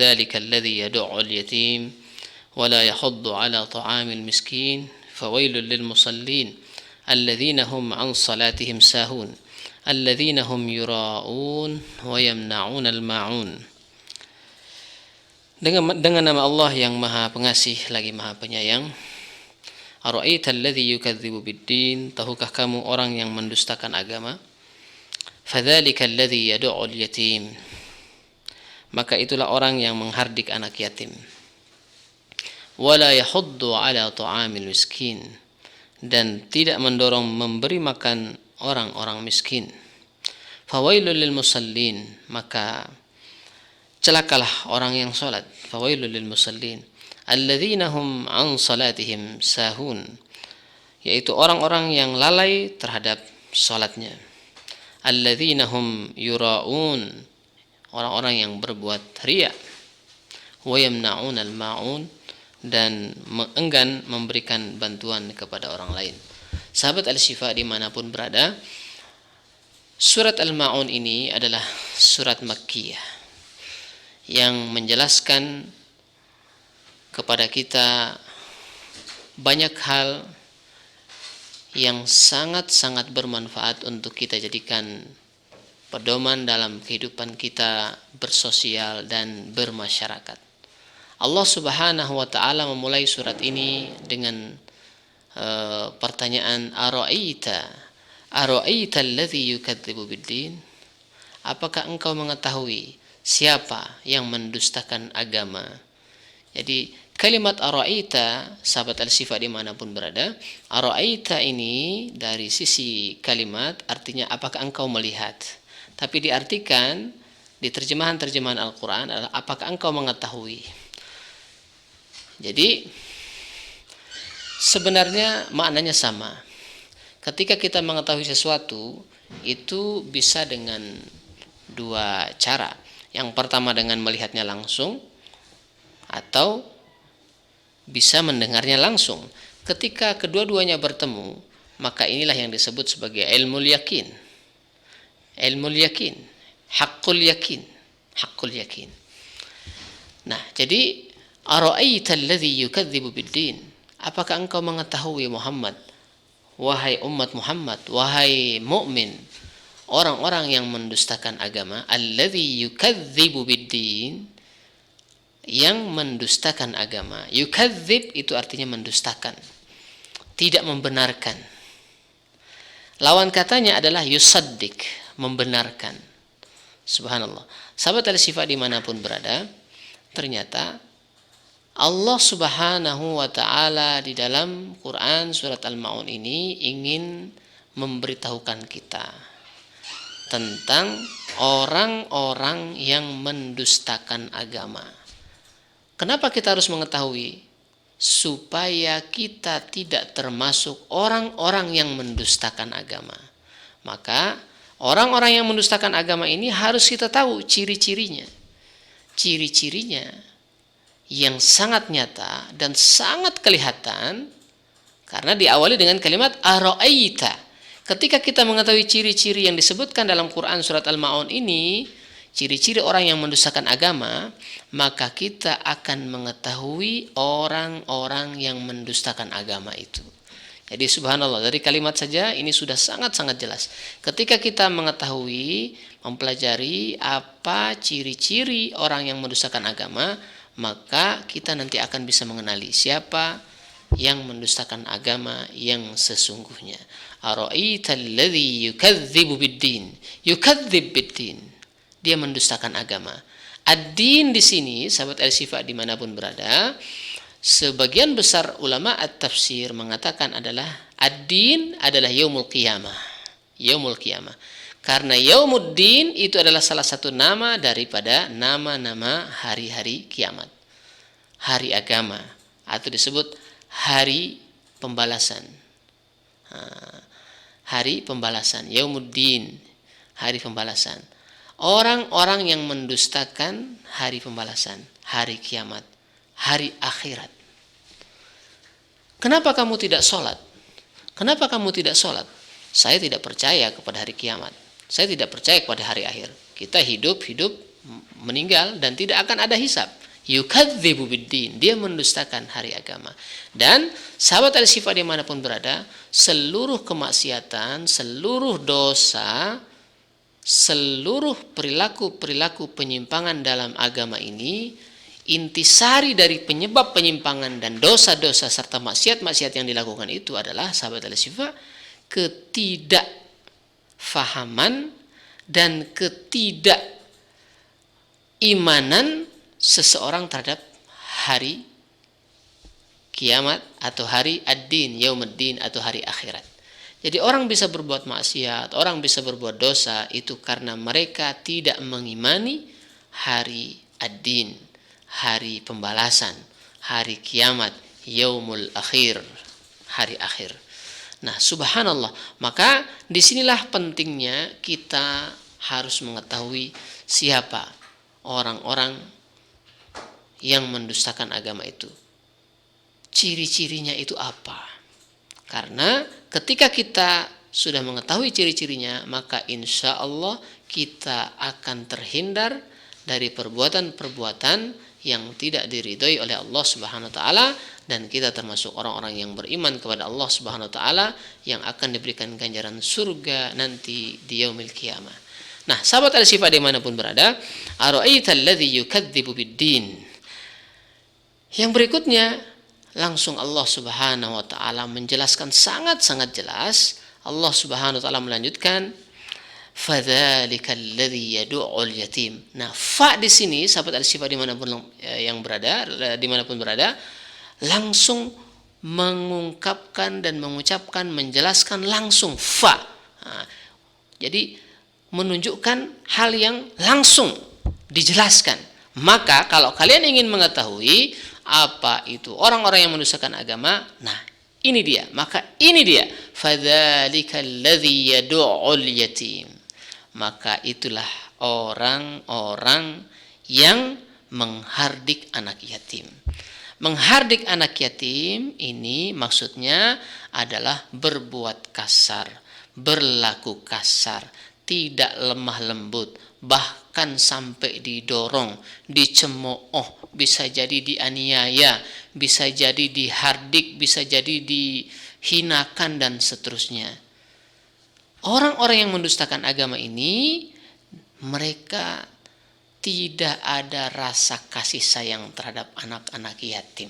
فذلك الذي يدع اليتيم ولا يحض على طعام المسكين فويل للمصلين الذين هم عن صلاتهم ساهون الذين هم يراءون ويمنعون الماعون. Dengan nama Allah yang Maha Pengasih lagi Maha Penyayang. Ara'aital ladzi yukadzibu biddin, tahukah kamu orang yang mendustakan agama? Fadzalika alladzi yad'ul yatim, maka itulah orang yang menghardik anak yatim. Wala yahuddu ala ta'amil miskin, dan tidak mendorong memberi makan orang-orang miskin. Fawailul lil musallin, maka celakalah orang yang salat. Fawailul lil musallin alladzina hum an salatihim sahun, yaitu orang-orang yang lalai terhadap salatnya. Alladzina hum yuraun, orang-orang yang berbuat riya. Wa yamna'un al-ma'un, dan enggan memberikan bantuan kepada orang lain. Sahabat Al-Syifa dimanapun berada, surat Al-Ma'un ini adalah surat Makkiyah yang menjelaskan kepada kita banyak hal yang sangat-sangat bermanfaat untuk kita jadikan pedoman dalam kehidupan kita bersosial dan bermasyarakat. Allah Subhanahu wa taala memulai surat ini dengan pertanyaan ara'aita alladzi yukadzibu biddin, apakah engkau mengetahui siapa yang mendustakan agama? Jadi kalimat ara'aita, sahabat Al-Syifa dimanapun berada, ara'aita ini dari sisi kalimat artinya apakah engkau melihat, tapi diartikan di terjemahan Al-Quran adalah apakah engkau mengetahui. Jadi sebenarnya maknanya sama. Ketika kita mengetahui sesuatu itu bisa dengan dua cara. Yang pertama dengan melihatnya langsung, atau bisa mendengarnya langsung. Ketika kedua-duanya bertemu, maka inilah yang disebut sebagai ilmul yakin. Ilmul yakin, haqqul yakin, haqqul yakin. Nah, jadi ara'aital ladzi yukadzibu biddin, apakah engkau mengetahui Muhammad, wahai umat Muhammad, wahai mukmin, orang-orang yang mendustakan agama, alladzi yukadzibu biddin, yang mendustakan agama. Yukadzib itu artinya mendustakan, tidak membenarkan. Lawan katanya adalah yusaddiq, membenarkan. Subhanallah. Sahabat Al-Syifa dimanapun berada, ternyata Allah Subhanahu wa ta'ala di dalam Quran surat Al-Ma'un ini ingin memberitahukan kita tentang orang-orang yang mendustakan agama. Kenapa kita harus mengetahui? Supaya kita tidak termasuk orang-orang yang mendustakan agama. Maka orang-orang yang mendustakan agama ini harus kita tahu ciri-cirinya. Ciri-cirinya yang sangat nyata dan sangat kelihatan, karena diawali dengan kalimat ara'aita. Ketika kita mengetahui ciri-ciri yang disebutkan dalam Quran surat Al-Ma'un ini, ciri-ciri orang yang mendustakan agama, maka kita akan mengetahui orang-orang yang mendustakan agama itu. Jadi subhanallah, dari kalimat saja ini sudah sangat-sangat jelas. Ketika kita mengetahui, mempelajari apa ciri-ciri orang yang mendustakan agama, maka kita nanti akan bisa mengenali siapa yang mendustakan agama yang sesungguhnya. Ara'aital ladzi yukadzibu biddin, yukadzib biddin, dia mendustakan agama. Ad-din di sini, sahabat Al-Syifa dimanapun berada, sebagian besar ulama at-tafsir mengatakan adalah ad-din adalah yaumul qiyamah. Yaumul qiyamah. Karena yaumuddin itu adalah salah satu nama daripada nama-nama hari-hari kiamat. Hari agama, atau disebut hari pembalasan. Hari pembalasan, yaumuddin, hari pembalasan. Orang-orang yang mendustakan hari pembalasan, hari kiamat, hari akhirat. Kenapa kamu tidak sholat? Kenapa kamu tidak sholat? Saya tidak percaya kepada hari kiamat. Saya tidak percaya kepada hari akhir. Kita hidup meninggal dan tidak akan ada hisab. Yukadzibu biddin, dia mendustakan hari agama. Dan sahabat al-Syifa dimanapun berada, seluruh kemaksiatan, seluruh dosa, seluruh perilaku-perilaku penyimpangan dalam agama ini, intisari dari penyebab penyimpangan dan dosa-dosa serta maksiat-maksiat yang dilakukan itu adalah sahabat al-Syifa ketidakfahaman dan ketidakimanan seseorang terhadap hari kiamat atau hari ad-din, yaumuddin atau hari akhirat. Jadi orang bisa berbuat maksiat, orang bisa berbuat dosa itu karena mereka tidak mengimani hari ad-din, hari pembalasan, hari kiamat, yaumul akhir, hari akhir. Nah, subhanallah, maka disinilah pentingnya kita harus mengetahui siapa orang-orang yang mendustakan agama itu. Ciri-cirinya itu apa? Karena ketika kita sudah mengetahui ciri-cirinya, maka insya Allah kita akan terhindar dari perbuatan-perbuatan yang tidak diridhoi oleh Allah Subhanahu wa taala, dan kita termasuk orang-orang yang beriman kepada Allah Subhanahu wa taala yang akan diberikan ganjaran surga nanti di yaumil qiyamah. Nah, sahabat al-Syifa dimanapun berada, ara'aital ladzi yukadzibu biddin. Yang berikutnya langsung Allah Subhanahu wa taala menjelaskan sangat-sangat jelas. Allah Subhanahu wa taala melanjutkan, fadzalikal ladzi yad'ul yatim. Nah, fa di sini sahabat al-Syifa dimanapun berada langsung mengungkapkan dan mengucapkan, menjelaskan langsung fa. Nah, jadi menunjukkan hal yang langsung dijelaskan. Maka kalau kalian ingin mengetahui apa itu orang-orang yang mendustakan agama, nah ini dia, maka ini dia, fadzalikal ladzi yad'ul yatim. Maka itulah orang-orang yang menghardik anak yatim. Menghardik anak yatim ini maksudnya adalah berbuat kasar, berlaku kasar, tidak lemah lembut, bahkan sampai didorong, dicemooh, bisa jadi dianiaya, bisa jadi dihardik, bisa jadi dihinakan dan seterusnya. Orang-orang yang mendustakan agama ini, mereka tidak ada rasa kasih sayang terhadap anak-anak yatim.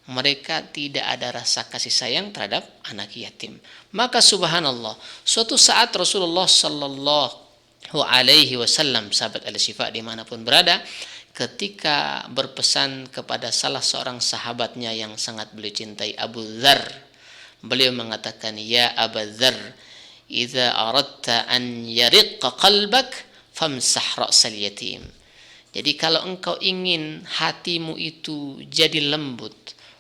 Mereka tidak ada rasa kasih sayang terhadap anak yatim. Maka subhanallah, suatu saat Rasulullah sallallahu alaihi wasallam, sahabat al-Syifa dimanapun berada, ketika berpesan kepada salah seorang sahabatnya yang sangat beliau cintai, Abu Dzar, beliau mengatakan, ya Abu Dzar, idza aradta an yariqqa qalbak famsah ra'sal yatim. Jadi kalau engkau ingin hatimu itu jadi lembut,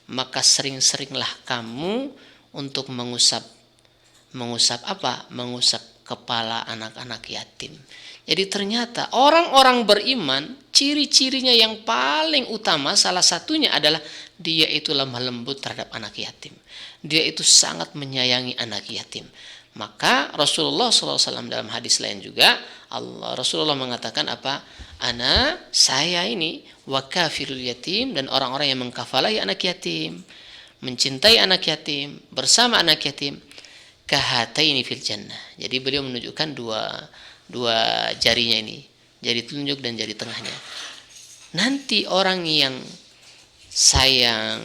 maka sering-seringlah kamu untuk mengusap apa? Mengusap kepala anak-anak yatim. Jadi ternyata orang-orang beriman, ciri-cirinya yang paling utama salah satunya adalah dia itu lemah lembut terhadap anak yatim. Dia itu sangat menyayangi anak yatim. Maka Rasulullah SAW dalam hadis lain juga, Rasulullah mengatakan apa? Saya ini wakafirul yatim, dan orang-orang yang mengkafalahi anak yatim, mencintai anak yatim, bersama anak yatim, kahataini fil jannah. Jadi beliau menunjukkan dua jarinya ini, jari telunjuk dan jari tengahnya. Nanti orang yang sayang,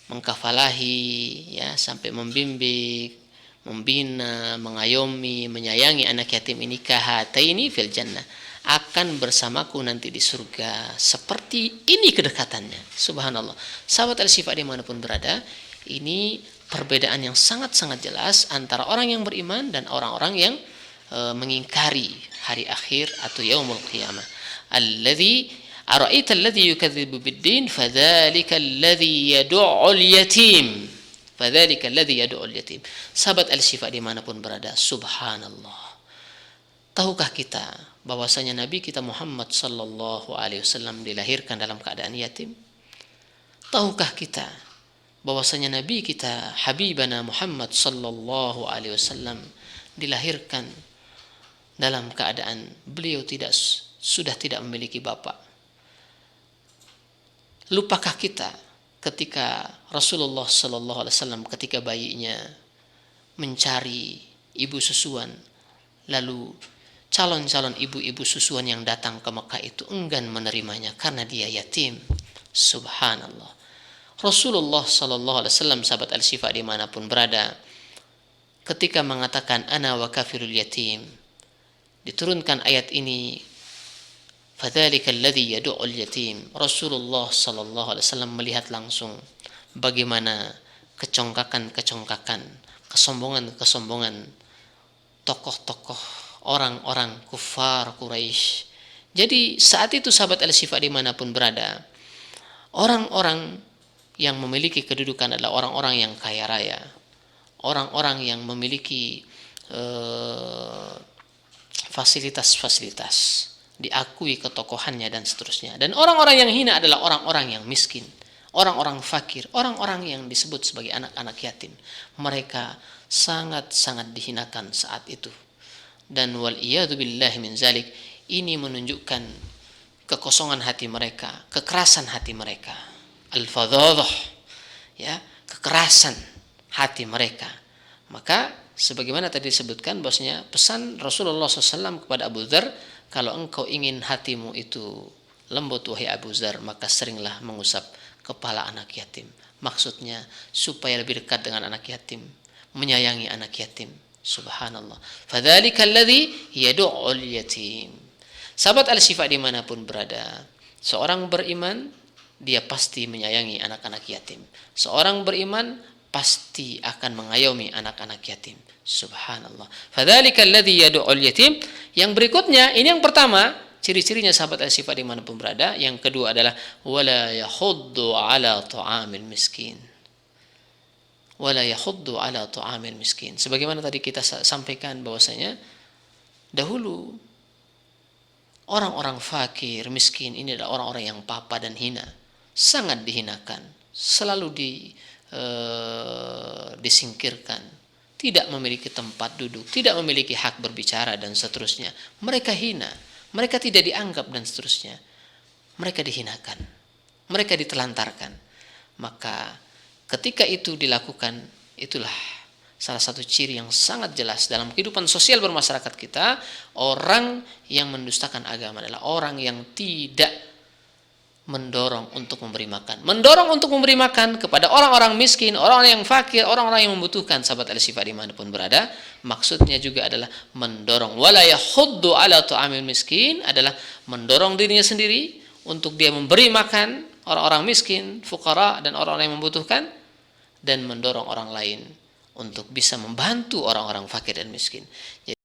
mengkafalahi, ya, sampai membimbing, membina, mengayomi, menyayangi anak yatim ini, kahataini fil jannah, akan bersamaku nanti di surga. Seperti ini kedekatannya. Subhanallah. Sahabat al-Syifa dimanapun berada, ini perbedaan yang sangat-sangat jelas antara orang yang beriman dan orang-orang yang mengingkari hari akhir atau yaumul qiyamah. Alladzi ara'aita alladzi yukadzibu biddin fadzalika alladzi yad'ul yatim. Fadzalika alladzi yad'ul yatim. Sahabat al-Syifa dimanapun berada, subhanallah. Tahukah kita bahwasanya Nabi kita Muhammad sallallahu alaihi wasallam dilahirkan dalam keadaan yatim? Tahukah kita bahwasanya Nabi kita Habibana Muhammad sallallahu alaihi wasallam dilahirkan dalam keadaan beliau tidak sudah tidak memiliki bapak. Lupakah kita ketika Rasulullah Sallallahu Alaihi Wasallam ketika bayinya mencari ibu susuan, lalu calon-calon ibu-ibu susuan yang datang ke Mekah itu enggan menerimanya karena dia yatim. Subhanallah. Rasulullah Sallallahu Alaihi Wasallam, sahabat Al-Syifa dimanapun berada, ketika mengatakan ana wa kafirul yatim, diturunkan ayat ini, fadzalika alladzi yad'ul yatim. Rasulullah sallallahu alaihi wasallam melihat langsung bagaimana kecongkakan-kecongkakan, kesombongan-kesombongan tokoh-tokoh orang-orang kufar Quraisy. Jadi saat itu sahabat Al-Syifa dimanapun berada, orang-orang yang memiliki kedudukan adalah orang-orang yang kaya raya, orang-orang yang memiliki fasilitas-fasilitas, diakui ketokohannya dan seterusnya. Dan orang-orang yang hina adalah orang-orang yang miskin, orang-orang fakir, orang-orang yang disebut sebagai anak-anak yatim. Mereka sangat-sangat dihinakan saat itu. Dan wal iyadu billahi min zalik, ini menunjukkan kekosongan hati mereka, kekerasan hati mereka. Al-fadhadah, ya, kekerasan hati mereka. Maka sebagaimana tadi disebutkan bahwasanya pesan Rasulullah SAW kepada Abu Dzar, kalau engkau ingin hatimu itu lembut wahai Abu Dzar, maka seringlah mengusap kepala anak yatim. Maksudnya supaya lebih dekat dengan anak yatim, menyayangi anak yatim. Subhanallah. Fadzalika alladzi yad'ul yatim. Sahabat Al-Syifa dimanapun berada, seorang beriman dia pasti menyayangi anak-anak yatim. Seorang beriman pasti akan mengayomi anak-anak yatim. Subhanallah. Fadzalika alladzi yad'ul yatim. Yang berikutnya, ini yang pertama, ciri-cirinya sahabat Al-Syifa dimanapun berada. Yang kedua adalah wala yahuddu ala ta'amil miskin. Wala yahuddu ala ta'amil miskin. Sebagaimana tadi kita sampaikan bahwasanya dahulu orang-orang fakir, miskin ini adalah orang-orang yang papa dan hina, sangat dihinakan, selalu disingkirkan, tidak memiliki tempat duduk, tidak memiliki hak berbicara dan seterusnya. Mereka hina, mereka tidak dianggap dan seterusnya. Mereka dihinakan, mereka ditelantarkan. Maka ketika itu dilakukan, itulah salah satu ciri yang sangat jelas dalam kehidupan sosial bermasyarakat kita. Orang yang mendustakan agama adalah orang yang tidak mendorong untuk memberi makan. Mendorong untuk memberi makan kepada orang-orang miskin, orang-orang yang fakir, orang-orang yang membutuhkan, sahabat Al-Syifa dimanapun berada. Maksudnya juga adalah mendorong. Wala yahuddu ala ta'amil miskin adalah mendorong dirinya sendiri untuk dia memberi makan orang-orang miskin, fuqara, dan orang-orang yang membutuhkan, dan mendorong orang lain untuk bisa membantu orang-orang fakir dan miskin. Jadi